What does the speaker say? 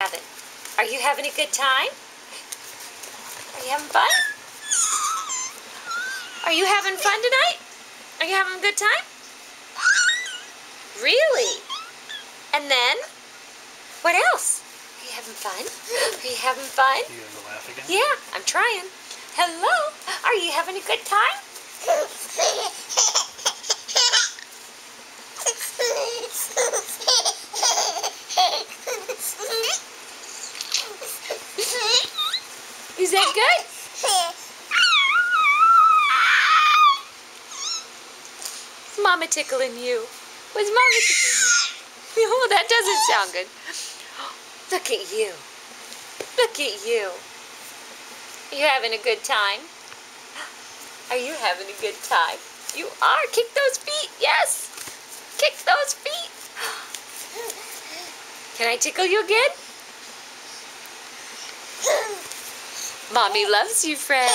having? Are you having a good time? Are you having fun? Are you having fun tonight? Are you having a good time? Really? And then? What else? Are you having fun? Are you having fun? You gonna go laugh again? Yeah, I'm trying. Hello? Are you having a good time? Is that good? Is Mama tickling you? Was Mama tickling you? Oh, that doesn't sound good. Look at you. Look at you. Are you having a good time? Are you having a good time? You are. Kick those feet. Yes. Kick those feet. Can I tickle you again? Mommy loves you, Fred.